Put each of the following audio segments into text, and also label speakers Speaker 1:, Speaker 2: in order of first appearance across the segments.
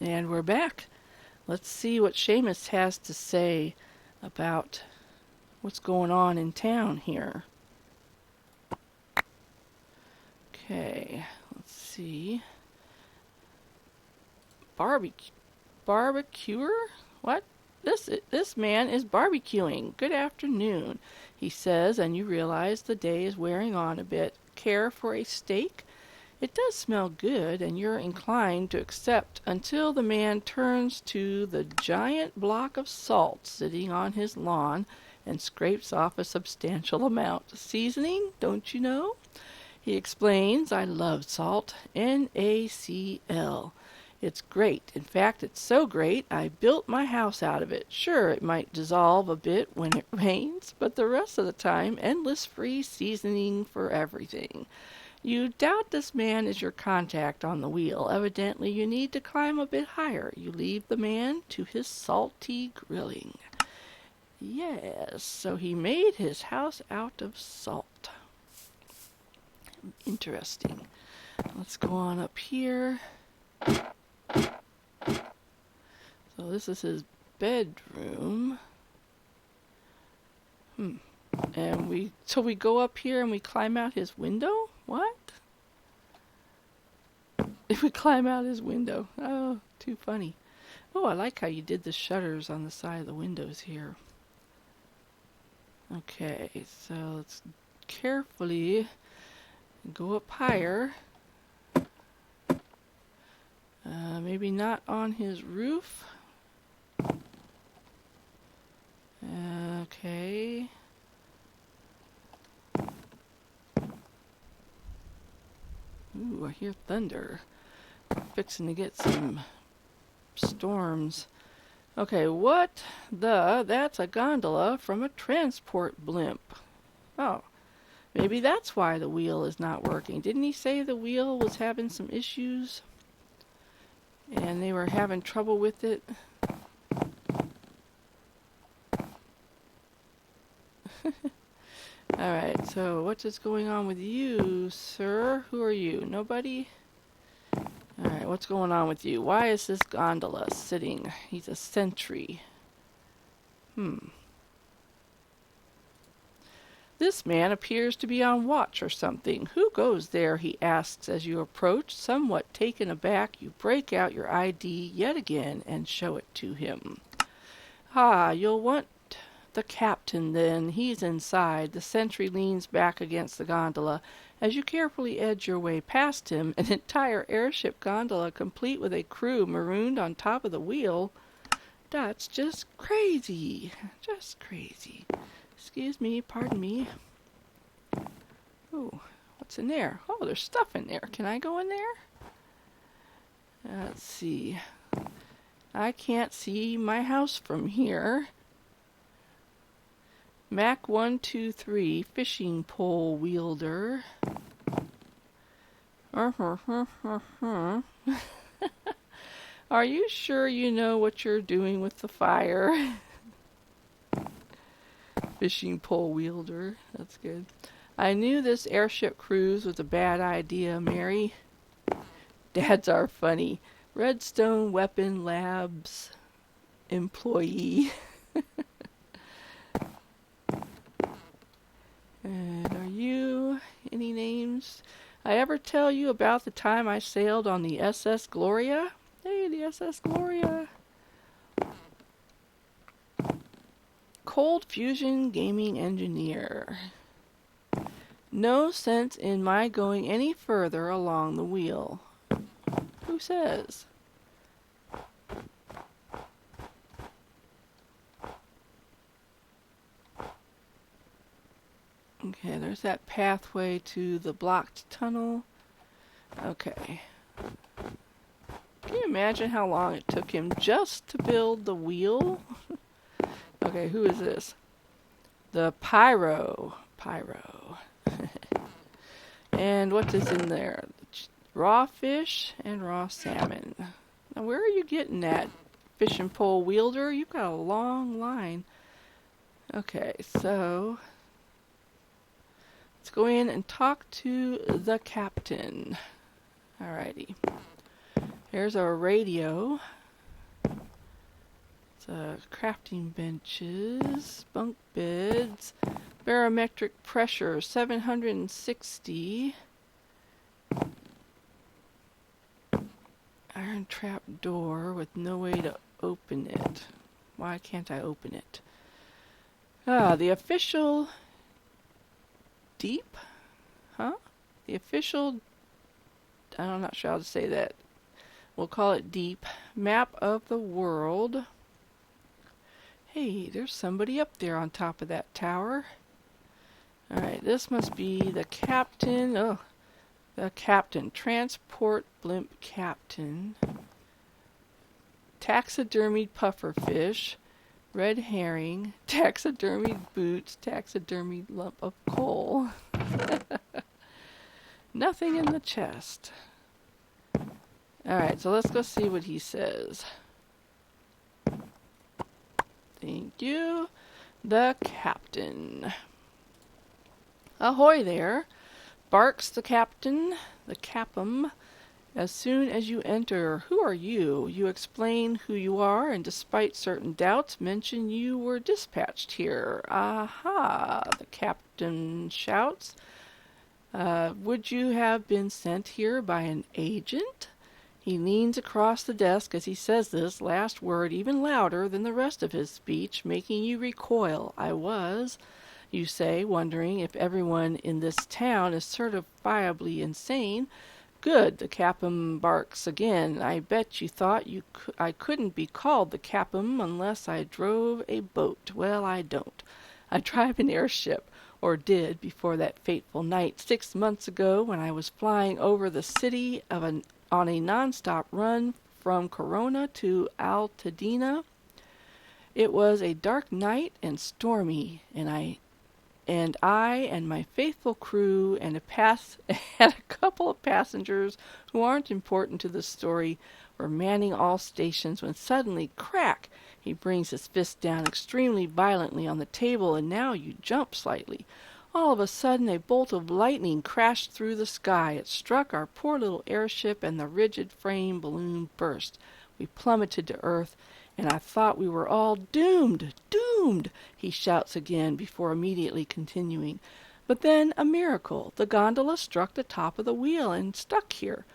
Speaker 1: And we're back. Let's see what Seamus has to say about what's going on in town here. Okay, let's see. Barbecuer? What? This man is barbecuing. Good afternoon, he says, and you realize the day is wearing on a bit. Care for a steak? It does smell good, and you're inclined to accept until the man turns to the giant block of salt sitting on his lawn and scrapes off a substantial amount. Seasoning, don't you know? He explains, I love salt. NaCl. It's great. In fact, it's so great, I built my house out of it. Sure, it might dissolve a bit when it rains, but the rest of the time, endless free seasoning for everything. You doubt this man is your contact on the wheel. Evidently, you need to climb a bit higher. You leave the man to his salty grilling. Yes, so he made his house out of salt. Interesting. Let's go on up here. So this is his bedroom. And we go up here and we climb out his window? What? If we climb out his window. Oh, too funny. Oh, I like how you did the shutters on the side of the windows here. Okay, so let's carefully go up higher. Maybe not on his roof. Okay. Ooh, I hear thunder. Fixing to get some storms. Okay, what that's a gondola from a transport blimp. Oh, maybe that's why the wheel is not working. Didn't he say the wheel was having some issues? And they were having trouble with it? Alright, so what is going on with you, sir? Who are you? Nobody? Alright, what's going on with you? Why is this gondola sitting? He's a sentry. This man appears to be on watch or something. Who goes there? He asks as you approach. Somewhat taken aback, you break out your ID yet again and show it to him. Ah, you'll want the captain then. He's inside. The sentry leans back against the gondola. As you carefully edge your way past him, an entire airship gondola complete with a crew marooned on top of the wheel. That's just crazy. Just crazy. Excuse me, pardon me. Oh, what's in there? Oh, there's stuff in there. Can I go in there? Let's see. I can't see my house from here. Mac 123 fishing pole wielder. Are you sure you know what you're doing with the fire? Fishing pole wielder. That's good. I knew this airship cruise was a bad idea, Mary. Dads are funny. Redstone Weapon Labs employee. And are you? Any names? I ever tell you about the time I sailed on the SS Gloria? Hey, the SS Gloria. Cold Fusion Gaming Engineer. No sense in my going any further along the wheel. Who says? Okay, there's that pathway to the blocked tunnel. Okay. Can you imagine how long it took him just to build the wheel? Okay, who is this? The Pyro. And what is in there? Raw fish and raw salmon. Now, where are you getting that, fishing pole wielder? You've got a long line. Okay, so let's go in and talk to the captain. Alrighty. There's our radio. Crafting benches, bunk beds, barometric pressure 760, iron trap door with no way to open it. Why can't I open it? The official deep? Huh? The official, I'm not sure how to say that. We'll call it deep. Map of the world. Hey, there's somebody up there on top of that tower. Alright, this must be the captain. Oh, the captain. Transport blimp captain. Taxidermied pufferfish. Red herring. Taxidermied boots. Taxidermied lump of coal. Nothing in the chest. Alright, so let's go see what he says. Thank you. The captain. Ahoy there, barks the captain, the Capim. As soon as you enter, who are you? You explain who you are, and despite certain doubts, mention you were dispatched here. Aha, the captain shouts. Would you have been sent here by an agent? He leans across the desk as he says this last word even louder than the rest of his speech, making you recoil. I was, you say, wondering if everyone in this town is certifiably insane. Good, the Capim barks again. I bet you thought I couldn't be called the Capim unless I drove a boat. Well, I don't. I drive an airship, or did before that fateful night 6 months ago when I was flying over the city on a non-stop run from Corona to Altadena. It was a dark night and stormy, and I and my faithful crew and a couple of passengers who aren't important to the story were manning all stations when suddenly, crack! He brings his fist down extremely violently on the table, and now you jump slightly. All of a sudden, a bolt of lightning crashed through the sky. It struck our poor little airship, and the rigid frame balloon burst. We plummeted to earth, and I thought we were all doomed, doomed, he shouts again before immediately continuing. But then a miracle. The gondola struck the top of the wheel and stuck here.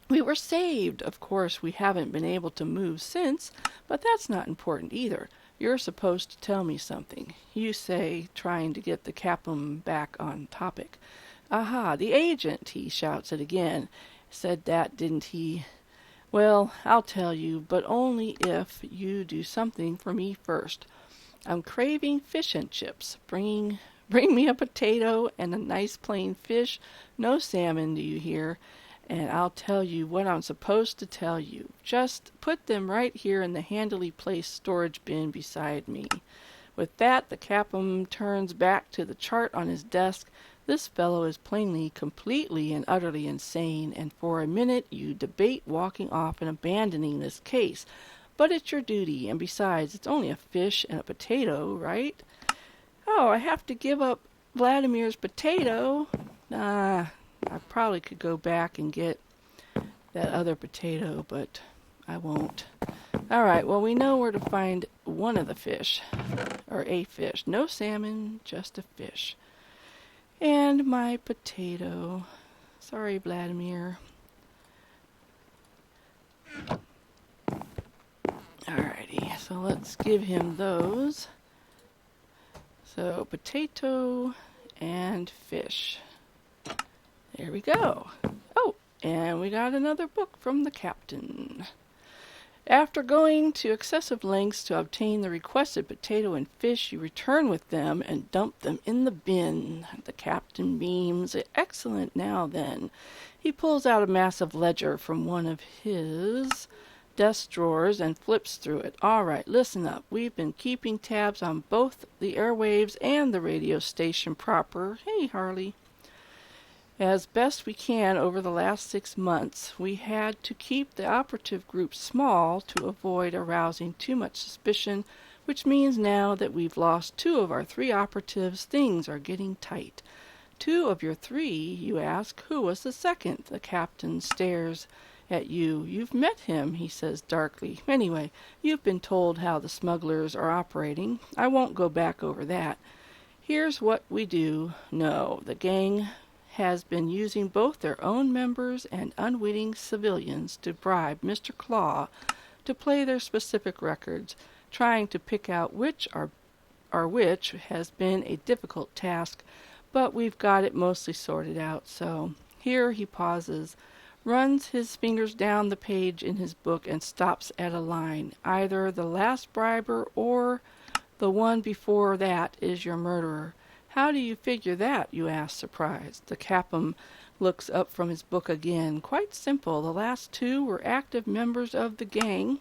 Speaker 1: We were saved. Of course, we haven't been able to move since, but that's not important either. You're supposed to tell me something, you say, trying to get the Capim back on topic. Aha, the agent, he shouts it again. Said that, didn't he? Well, I'll tell you, but only if you do something for me first. I'm craving fish and chips. Bring me a potato and a nice plain fish. No salmon, do you hear? And I'll tell you what I'm supposed to tell you. Just put them right here in the handily placed storage bin beside me. With that, the Capim turns back to the chart on his desk. This fellow is plainly, completely, and utterly insane, and for a minute you debate walking off and abandoning this case. But it's your duty, and besides, it's only a fish and a potato, right? Oh, I have to give up Vladimir's potato? I probably could go back and get that other potato, but I won't. Alright, well, we know where to find one of the fish, or a fish. No salmon, just a fish. And my potato. Sorry, Vladimir. Alrighty, so let's give him those. So, potato and fish. There we go. Oh, and we got another book from the captain. After going to excessive lengths to obtain the requested potato and fish, you return with them and dump them in the bin. The captain beams. Excellent, now then. He pulls out a massive ledger from one of his desk drawers and flips through it. All right, listen up. We've been keeping tabs on both the airwaves and the radio station proper. Hey, Harley. As best we can over the last 6 months, we had to keep the operative group small to avoid arousing too much suspicion, which means now that we've lost 2 of our 3 operatives, things are getting tight. 2 of your 3, you ask? Who was the second? The captain stares at you. You've met him, he says darkly. Anyway, you've been told how the smugglers are operating. I won't go back over that. Here's what we do know. The gang has been using both their own members and unwitting civilians to bribe Mr. Claw to play their specific records, trying to pick out which are which has been a difficult task, but we've got it mostly sorted out. So here he pauses, runs his fingers down the page in his book, and stops at a line. Either the last briber or the one before that is your murderer. How do you figure that, you ask, surprised. The Capim looks up from his book again. Quite simple. The last two were active members of the gang.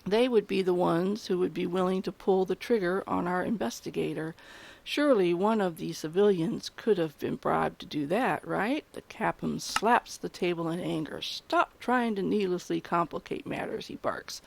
Speaker 1: They would be the ones who would be willing to pull the trigger on our investigator. Surely one of the civilians could have been bribed to do that, right? The Capim slaps the table in anger. Stop trying to needlessly complicate matters, he barks.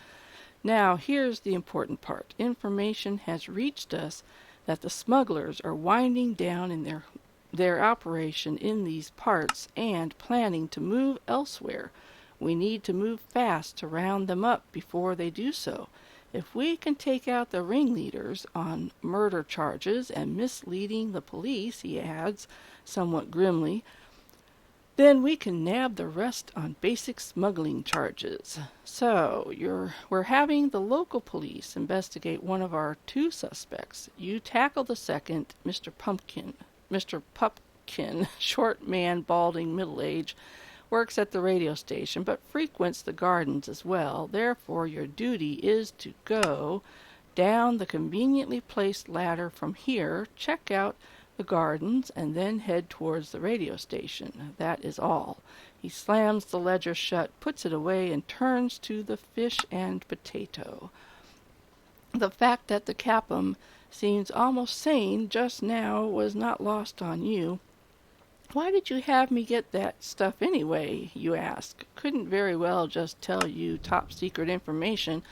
Speaker 1: Now, here's the important part. Information has reached us that the smugglers are winding down in their operation in these parts and planning to move elsewhere. We need to move fast to round them up before they do so. If we can take out the ringleaders on murder charges and misleading the police, he adds, somewhat grimly, then we can nab the rest on basic smuggling charges. So, we're having the local police investigate one of our two suspects. You tackle the second, Mr. Pupkin, short man, balding, middle-aged, works at the radio station, but frequents the gardens as well. Therefore, your duty is to go down the conveniently placed ladder from here, check out the gardens, and then head towards the radio station. That is all. He slams the ledger shut, puts it away, and turns to the fish and potato. The fact that the Capim seems almost sane just now was not lost on you. Why did you have me get that stuff anyway, you ask. Couldn't very well just tell you top secret information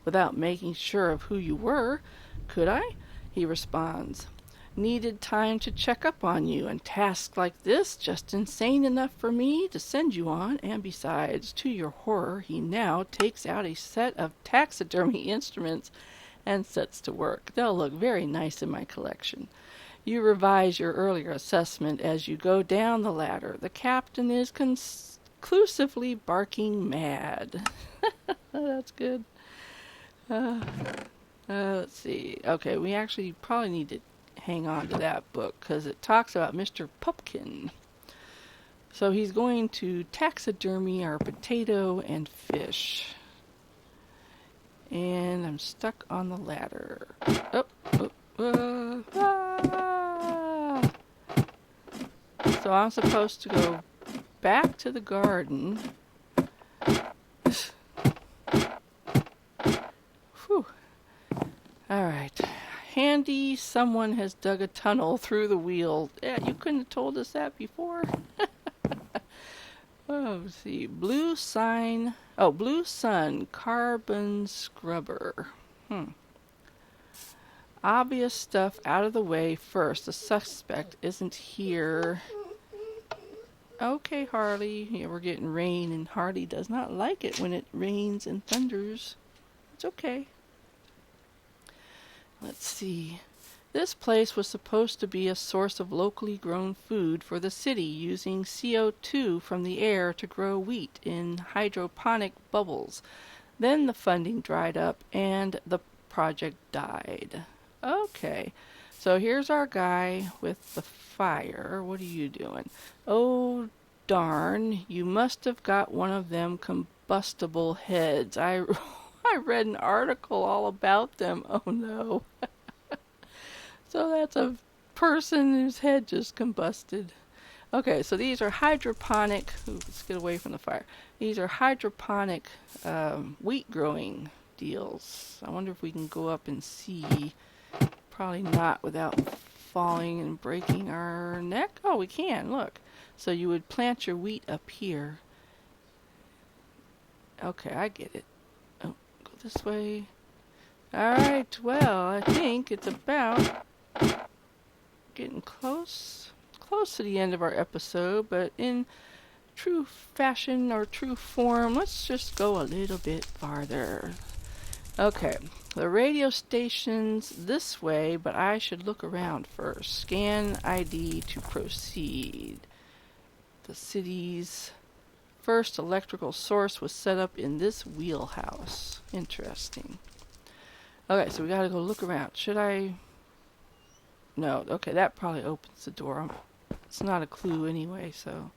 Speaker 1: without making sure of who you were, could I? He responds. Needed time to check up on you, and tasks like this just insane enough for me to send you on, and besides, to your horror, he now takes out a set of taxidermy instruments and sets to work. They'll look very nice in my collection. You revise your earlier assessment as you go down the ladder. The captain is conclusively barking mad. That's good. Let's see. Okay, we actually probably need to hang on to that book because it talks about Mr. Pupkin. So he's going to taxidermy our potato and fish. And I'm stuck on the ladder. So I'm supposed to go back to the garden. Whew. Alright. Handy, someone has dug a tunnel through the wheel. Yeah, you couldn't have told us that before. Oh, let's see. Blue Sun Carbon Scrubber. Obvious stuff out of the way first. The suspect isn't here. Okay, Harley. Yeah, we're getting rain, and Harley does not like it when it rains and thunders. It's okay. Let's see. This place was supposed to be a source of locally grown food for the city, using CO2 from the air to grow wheat in hydroponic bubbles. Then the funding dried up, and the project died. Okay, so here's our guy with the fire. What are you doing? Oh, darn, you must have got one of them combustible heads. I read an article all about them. Oh, no. So that's a person whose head just combusted. Okay, so these are hydroponic... Ooh, let's get away from the fire. These are hydroponic wheat growing deals. I wonder if we can go up and see... Probably not without falling and breaking our neck. Oh, we can, look. So you would plant your wheat up here. Okay, I get it. Oh, go this way. Alright, well, I think it's about getting close to the end of our episode, but in true fashion or true form. Let's just go a little bit farther. Okay, the radio station's this way, but I should look around first. Scan ID to proceed. The city's first electrical source was set up in this wheelhouse. Interesting. Okay, so we gotta go look around. Should I? No, okay, that probably opens the door. It's not a clue anyway, so.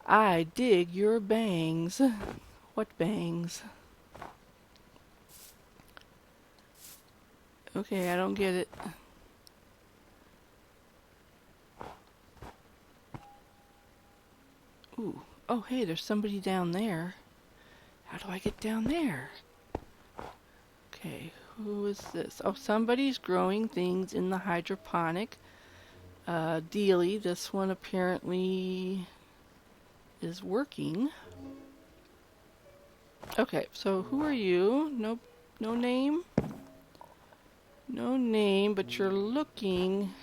Speaker 1: I dig your bangs. What bangs? Okay, I don't get it. Ooh. Oh, hey, there's somebody down there. How do I get down there? Okay, who is this? Oh, somebody's growing things in the hydroponic dealie. This one apparently is working. Okay, so who are you? No name? No name, but you're looking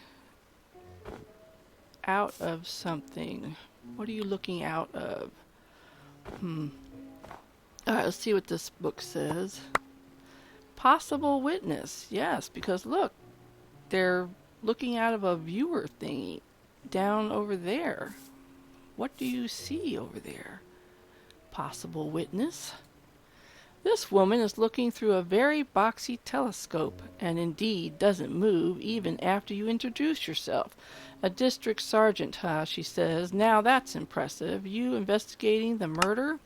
Speaker 1: out of something. What are you looking out of? Alright, let's see what this book says. Possible witness. Yes, because look, they're looking out of a viewer thingy down over there. What do you see over there? Possible witness. This woman is looking through a very boxy telescope, and indeed doesn't move even after you introduce yourself. A district sergeant, huh, she says. Now that's impressive. You investigating the murder?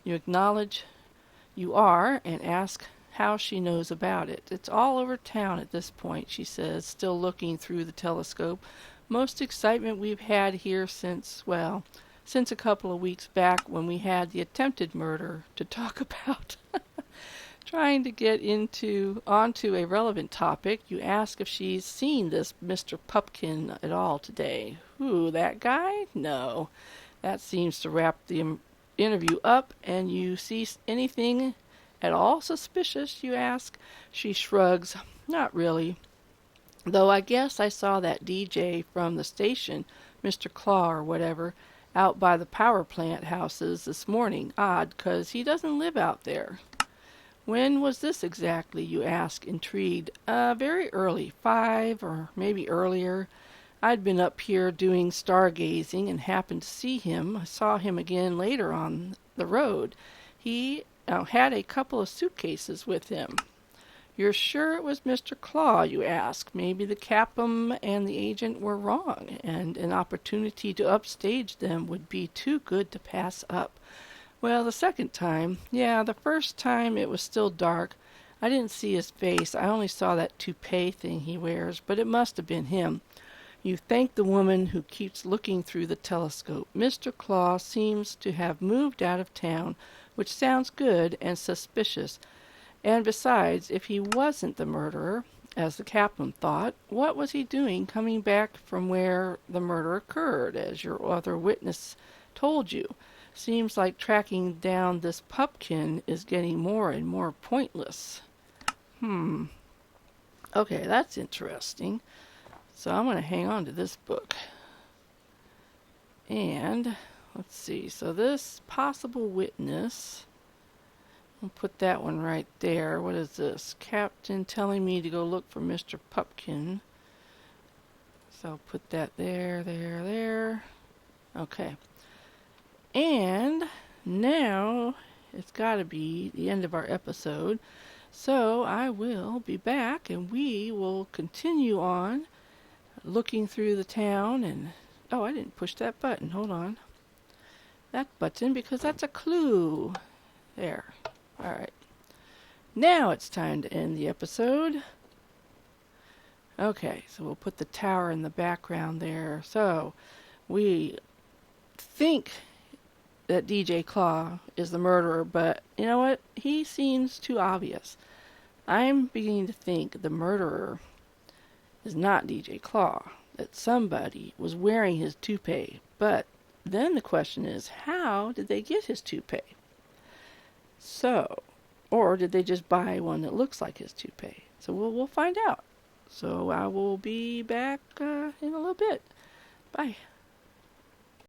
Speaker 1: You acknowledge you are, and ask how she knows about it. It's all over town at this point, she says, still looking through the telescope. Most excitement we've had here since a couple of weeks back when we had the attempted murder to talk about. Trying to get onto a relevant topic, you ask if she's seen this Mr. Pupkin at all today. Who, that guy? No. That seems to wrap the interview up, and you see anything at all suspicious, you ask? She shrugs. Not really. Though I guess I saw that DJ from the station, Mr. Claw or whatever, out by the power plant houses this morning. Odd, 'cause he doesn't live out there. When was this exactly, you ask, intrigued. Very early, 5 or maybe earlier. I'd been up here doing stargazing and happened to see him. I saw him again later on the road. He had a couple of suitcases with him. You're sure it was Mr. Claw, you ask? Maybe the Capim and the agent were wrong, and an opportunity to upstage them would be too good to pass up. Well, the second time, the first time it was still dark. I didn't see his face. I only saw that toupee thing he wears, but it must have been him. You thank the woman who keeps looking through the telescope. Mr. Claw seems to have moved out of town, which sounds good and suspicious. And besides, if he wasn't the murderer, as the captain thought, what was he doing coming back from where the murder occurred, as your other witness told you? Seems like tracking down this Pupkin is getting more and more pointless. Okay, that's interesting. So I'm going to hang on to this book. And, let's see, so this possible witness, I'll put that one right there. What is this? Captain telling me to go look for Mr. Pupkin. So I'll put that there. Okay. And now it's got to be the end of our episode. So I will be back and we will continue on looking through the town. And oh, I didn't push that button. Hold on. That button, because that's a clue. There. All right. Now it's time to end the episode. Okay, so we'll put the tower in the background there. So we think that DJ Claw is the murderer, but you know what? He seems too obvious. I'm beginning to think the murderer is not DJ Claw, that somebody was wearing his toupee. But then the question is, how did they get his toupee? So, or did they just buy one that looks like his toupee? So we'll find out. So I will be back in a little bit. Bye.